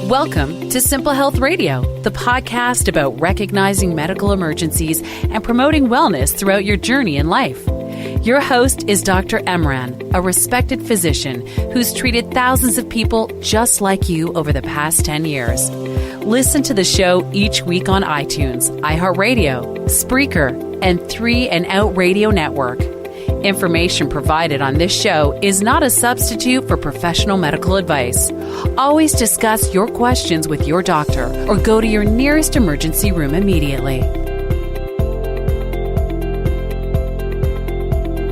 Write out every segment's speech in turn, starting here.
Welcome to Simple Health Radio, the podcast about recognizing medical emergencies and promoting wellness throughout your journey in life. Your host is Dr. Emran, a respected physician who's treated thousands of people just like you over the past 10 years. Listen to the show each week on iTunes, iHeartRadio, Spreaker, and 3 and Out Radio Network. Information provided on this show is not a substitute for professional medical advice. Always discuss your questions with your doctor or go to your nearest emergency room immediately.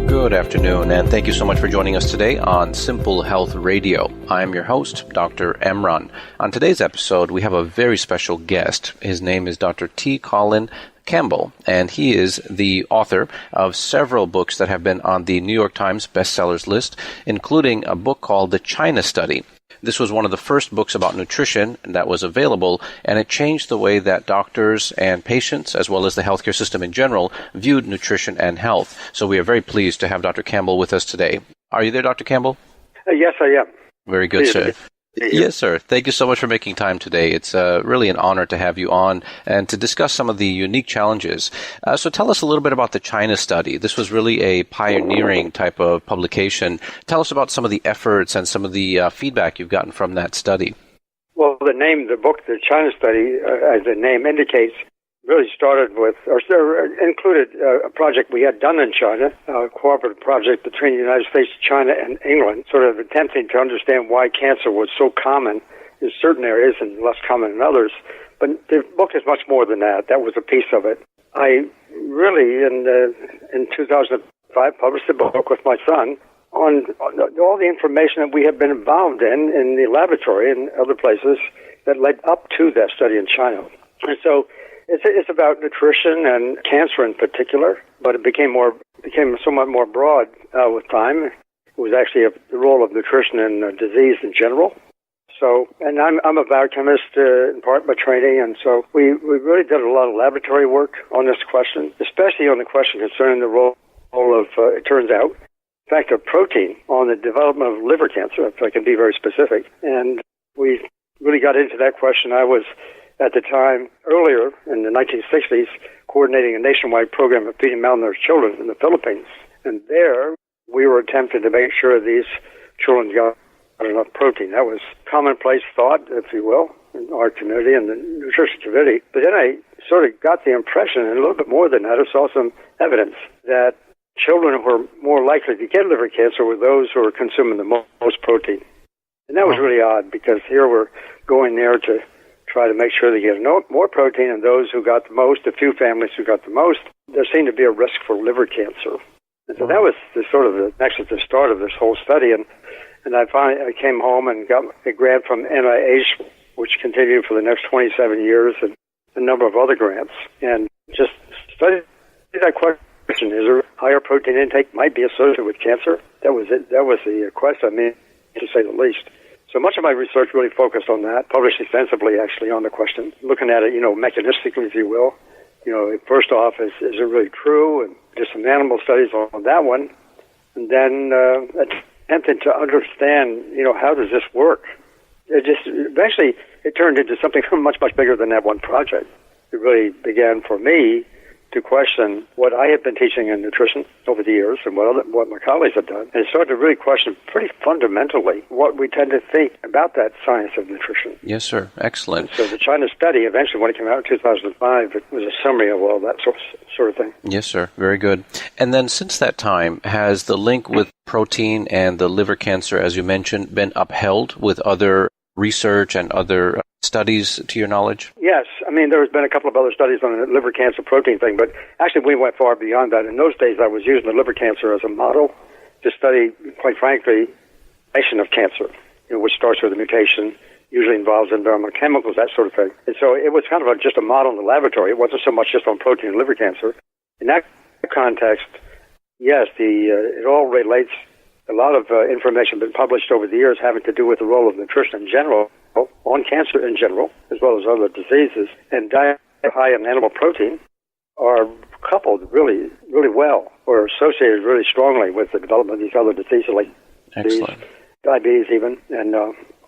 Good afternoon, and thank you so much for joining us today on Simple Health Radio. I'm your host, Dr. Emran. On today's episode, we have a very special guest. His name is Dr. T. Colin Campbell, and he is the author of several books that have been on the New York Times bestsellers list, including a book called The China Study. This was one of the first books about nutrition that was available, and it changed the way that doctors and patients, as well as the healthcare system in general, viewed nutrition and health. So we are very pleased to have Dr. Campbell with us today. Are you there, Dr. Campbell? Yes, I am. Very good, sir. Yes, sir. Thank you so much for making time today. It's really an honor to have you on and to discuss some of the unique challenges. So tell us a little bit about the China Study. This was really a pioneering type of publication. Tell us about some of the efforts and some of the feedback you've gotten from that study. Well, the name of the book, The China Study, as the name indicates, really started with, or included a project we had done in China, a cooperative project between the United States, China, and England, sort of attempting to understand why cancer was so common in certain areas and less common in others. But the book is much more than that. That was a piece of it. I really, in 2005, published a book with my son on all the information that we have been involved in the laboratory and other places that led up to that study in China. And so it's about nutrition and cancer in particular, but it became somewhat more broad with time. It was actually the role of nutrition in disease in general. So, and I'm a biochemist in part by training, and so we really did a lot of laboratory work on this question, especially on the question concerning the role of, it turns out, in fact, of protein on the development of liver cancer, if I can be very specific. And we really got into that question. I was, at the time, earlier in the 1960s, coordinating a nationwide program of feeding malnourished children in the Philippines. And there, we were attempting to make sure these children got enough protein. That was commonplace thought, if you will, in our community and the nutrition community. But then I sort of got the impression, and a little bit more than that, I saw some evidence that children who were more likely to get liver cancer were those who were consuming the most protein. And that was really odd, because here we're going there to try to make sure they get more protein, and those who got the most, a few families who got the most, there seemed to be a risk for liver cancer. And so that was the start of this whole study. And I came home and got a grant from NIH, which continued for the next 27 years, and a number of other grants, and just studied that question: is there higher protein intake might be associated with cancer? That was it. That was the question, to say the least. So much of my research really focused on that, published extensively, actually, on the question, looking at it, mechanistically, if you will. First off, is it really true? And just some animal studies on that one. And then attempting to understand, how does this work? Eventually, it turned into something much, much bigger than that one project. It really began, for me, to question what I have been teaching in nutrition over the years and what my colleagues have done, and started to really question pretty fundamentally what we tend to think about that science of nutrition. Yes, sir. Excellent. So the China Study, eventually when it came out in 2005, it was a summary of all that sort of thing. Yes, sir. Very good. And then since that time, has the link with protein and the liver cancer, as you mentioned, been upheld with other research and other studies, to your knowledge? Yes. There's been a couple of other studies on the liver cancer protein thing, but actually we went far beyond that. In those days, I was using the liver cancer as a model to study, quite frankly, the of cancer, which starts with a mutation, usually involves environmental chemicals, that sort of thing. And so it was kind of just a model in the laboratory. It wasn't so much just on protein and liver cancer. In that context, yes, it all relates. A lot of information has been published over the years having to do with the role of nutrition in general, on cancer in general, as well as other diseases. And diet high in animal protein are coupled really, really well, or associated really strongly with the development of these other diseases like diabetes even, and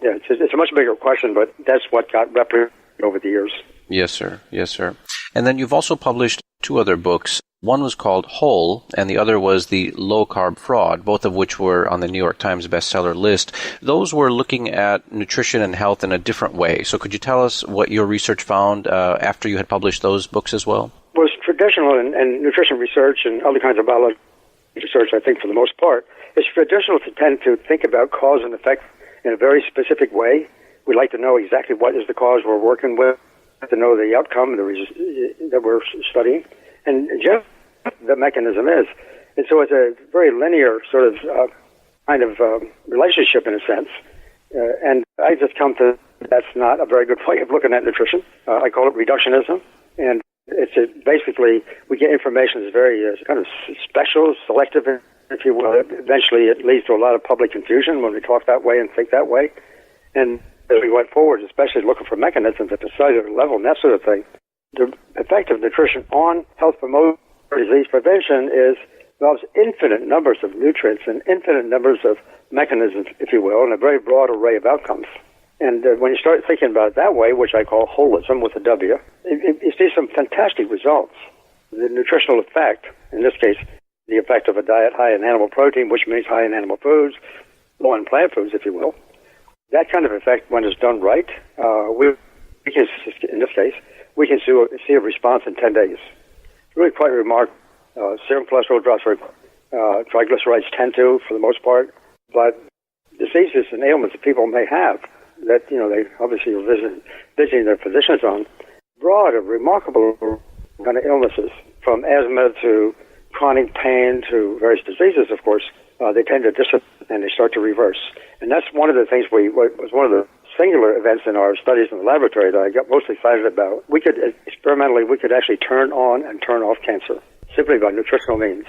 Yeah, it's a much bigger question, but that's what got replicated over the years. Yes, sir. Yes, sir. And then you've also published 2 other books. One was called Whole, and the other was The Low Carb Fraud, both of which were on the New York Times bestseller list. Those were looking at nutrition and health in a different way. So could you tell us what your research found after you had published those books as well? Was traditional and nutrition research and other kinds of biology research, I think, for the most part, it's traditional to tend to think about cause and effect in a very specific way. We like to know exactly what is the cause we're working with, to know the outcome that we're studying, and just the mechanism is. And so it's a very linear sort of kind of relationship in a sense. And I just come to that's not a very good way of looking at nutrition. I call it reductionism. And it's basically we get information that's very kind of special, selective, if you will. Eventually it leads to a lot of public confusion when we talk that way and think that way. And as we went forward, especially looking for mechanisms at the cellular level and that sort of thing, the effect of nutrition on health promotion or disease prevention involves infinite numbers of nutrients and infinite numbers of mechanisms, if you will, and a very broad array of outcomes. And when you start thinking about it that way, which I call holism with a W, you see some fantastic results. The nutritional effect, in this case, the effect of a diet high in animal protein, which means high in animal foods, low in plant foods, if you will. That kind of effect, when it's done right, we can, in this case, we can see a response in 10 days. It's really quite remarkable. Serum cholesterol drops, triglycerides tend to, for the most part, but diseases and ailments that people may have that, they obviously are visiting their physicians on, broad and remarkable kind of illnesses, from asthma to chronic pain to various diseases, of course, they tend to dissipate and they start to reverse. And that's one of the things was one of the singular events in our studies in the laboratory that I got most excited about. We could actually turn on and turn off cancer simply by nutritional means.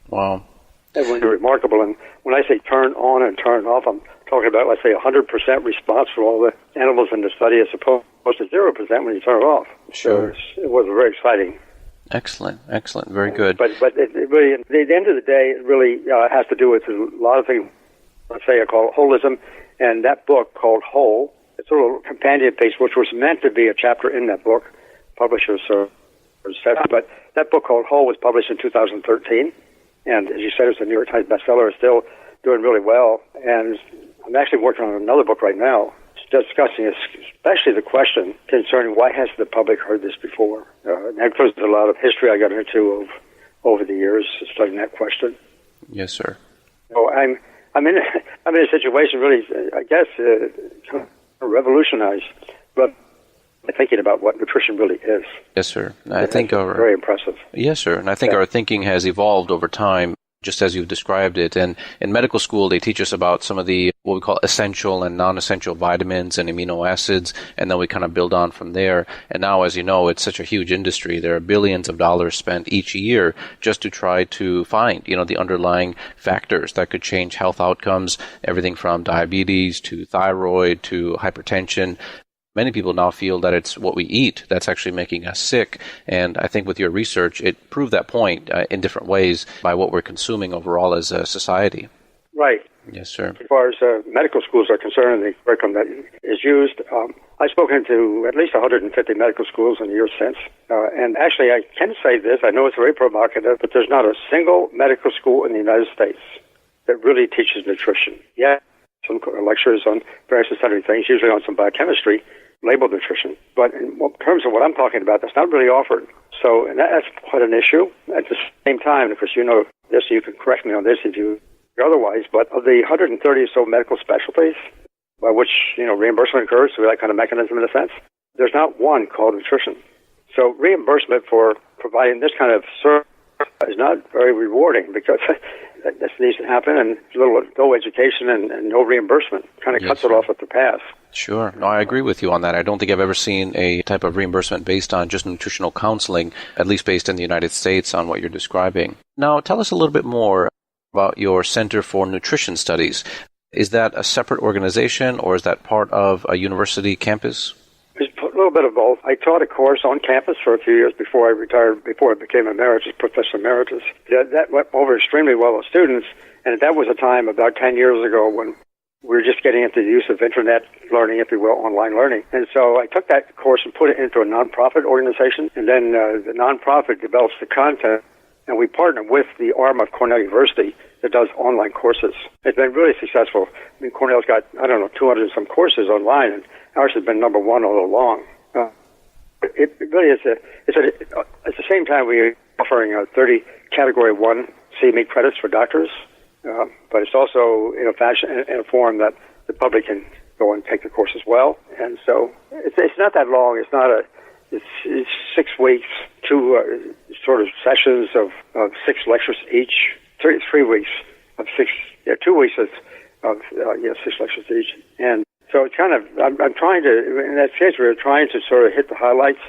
Wow. That was remarkable. And when I say turn on and turn off, I'm talking about, let's say, 100% response for all the animals in the study as opposed to 0% when you turn it off. Sure. So it was very exciting. Excellent. Very good. But it really, at the end of the day, it really has to do with a lot of things. Let's say I call it holism, and that book called Whole, it's a little companion piece, which was meant to be a chapter in that book. Publishers said, but that book called Whole was published in 2013, and as you said, it's a New York Times bestseller. It's still doing really well, and I'm actually working on another book right now discussing especially the question concerning why hasn't the public heard this before. And that includes a lot of history I got into over the years studying that question. Yes, sir. So I'm in a situation really, I guess, revolutionized, but thinking about what nutrition really is. Yes, sir. I think very impressive. Yes, sir. And I think our thinking has evolved over time, just as you've described it. And in medical school, they teach us about some of the, what we call essential and non-essential vitamins and amino acids, and then we kind of build on from there. And now, as you know, it's such a huge industry. There are billions of dollars spent each year just to try to find, the underlying factors that could change health outcomes, everything from diabetes to thyroid to hypertension. Many people now feel that it's what we eat that's actually making us sick. And I think with your research, it proved that point in different ways by what we're consuming overall as a society. Right. Yes, sir. As far as medical schools are concerned, the curriculum that is used, I've spoken to at least 150 medical schools in the years since. And actually, I can say this, I know it's very provocative, but there's not a single medical school in the United States that really teaches nutrition. Yeah, some lectures on various and sundry things, usually on some biochemistry, labeled nutrition. But in terms of what I'm talking about, that's not really offered. So and that's quite an issue. At the same time, of course, you know this, you can correct me on this if you otherwise, but of the 130 or so medical specialties by which, reimbursement occurs through that kind of mechanism in a sense, there's not one called nutrition. So reimbursement for providing this kind of service is not very rewarding because this needs to happen, and no education and no reimbursement kind of cuts it off at the pass. Sure. No, I agree with you on that. I don't think I've ever seen a type of reimbursement based on just nutritional counseling, at least based in the United States on what you're describing. Now, tell us a little bit more about your Center for Nutrition Studies. Is that a separate organization, or is that part of a university campus? It's a little bit of both. I taught a course on campus for a few years before I retired, before I became Professor Emeritus. That went over extremely well with students, and that was a time about 10 years ago when we were just getting into the use of internet learning, if you will, online learning. And so I took that course and put it into a nonprofit organization, and then the nonprofit develops the content, and we partner with the arm of Cornell University that does online courses. It's been really successful. I mean, Cornell's got, 200 and some courses online, and ours has been number one all along. It really is at the same time we're offering 30 Category 1 CME credits for doctors, but it's also in a form that the public can go and take the course as well. And so it's not that long. It's 6 weeks, two sort of sessions of 6 lectures each. 3 weeks of 6, 2 weeks of 6 lectures each. And so it's kind of, I'm trying to, in that case, we're trying to sort of hit the highlights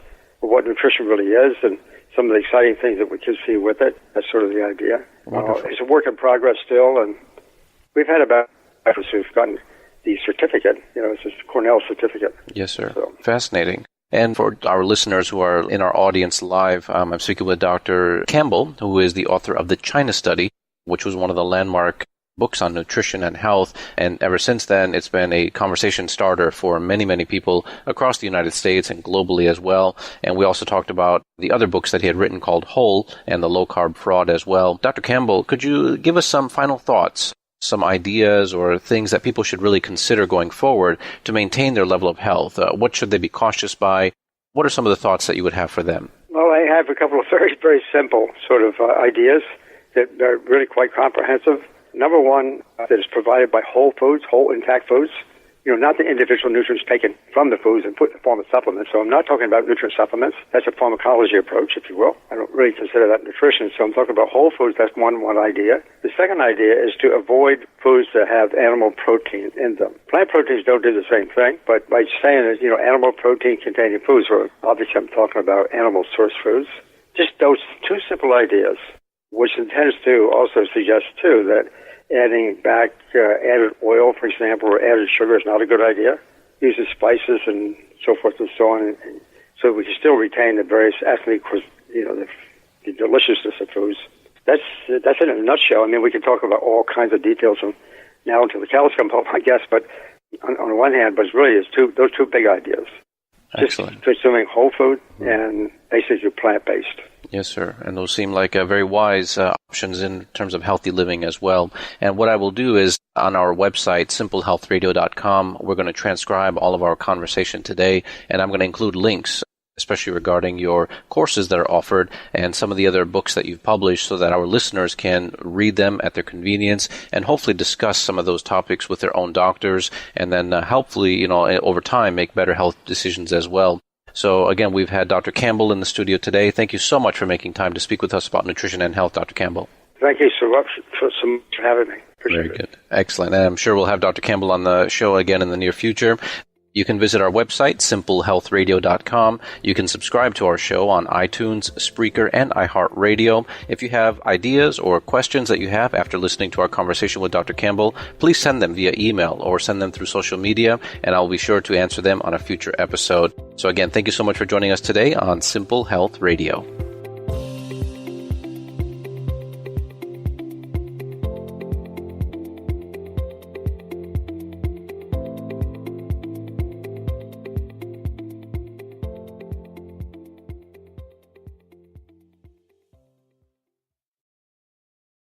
of what nutrition really is and some of the exciting things that we can see with it. That's sort of the idea. It's a work in progress still, and we've had about who've gotten the certificate. It's a Cornell certificate. Yes, sir. So. Fascinating. And for our listeners who are in our audience live, I'm speaking with Dr. Campbell, who is the author of the China Study, which was one of the landmark books on nutrition and health. And ever since then, it's been a conversation starter for many, many people across the United States and globally as well. And we also talked about the other books that he had written called Whole and the Low-Carb Fraud as well. Dr. Campbell, could you give us some final thoughts, some ideas or things that people should really consider going forward to maintain their level of health? What should they be cautious by? What are some of the thoughts that you would have for them? Well, I have a couple of very, very simple sort of ideas that are really quite comprehensive. Number one, that is provided by whole foods, whole intact foods. Not the individual nutrients taken from the foods and put in the form of supplements. So I'm not talking about nutrient supplements. That's a pharmacology approach, if you will. I don't really consider that nutrition. So I'm talking about whole foods. That's one idea. The second idea is to avoid foods that have animal protein in them. Plant proteins don't do the same thing, but by saying that, animal protein containing foods, or obviously I'm talking about animal source foods, just those two simple ideas, which intends to also suggest, too, that adding back added oil, for example, or added sugar is not a good idea. Using spices and so forth and so on, and so we can still retain the various ethnic, the deliciousness of foods. That's it in a nutshell. I mean, we can talk about all kinds of details from now until the cows come home, I guess. But on the one hand, but it's really those two big ideas. Excellent. Just consuming whole food and basically plant-based. Yes, sir. And those seem like very wise options in terms of healthy living as well. And what I will do is on our website, simplehealthradio.com, we're going to transcribe all of our conversation today, and I'm going to include links, especially regarding your courses that are offered and some of the other books that you've published so that our listeners can read them at their convenience and hopefully discuss some of those topics with their own doctors and then hopefully, over time make better health decisions as well. So again, we've had Dr. Campbell in the studio today. Thank you so much for making time to speak with us about nutrition and health, Dr. Campbell. Thank you so much for having me. Appreciate Very good. Excellent. And I'm sure we'll have Dr. Campbell on the show again in the near future. You can visit our website, simplehealthradio.com. You can subscribe to our show on iTunes, Spreaker, and iHeartRadio. If you have ideas or questions that you have after listening to our conversation with Dr. Campbell, please send them via email or send them through social media, and I'll be sure to answer them on a future episode. So again, thank you so much for joining us today on Simple Health Radio.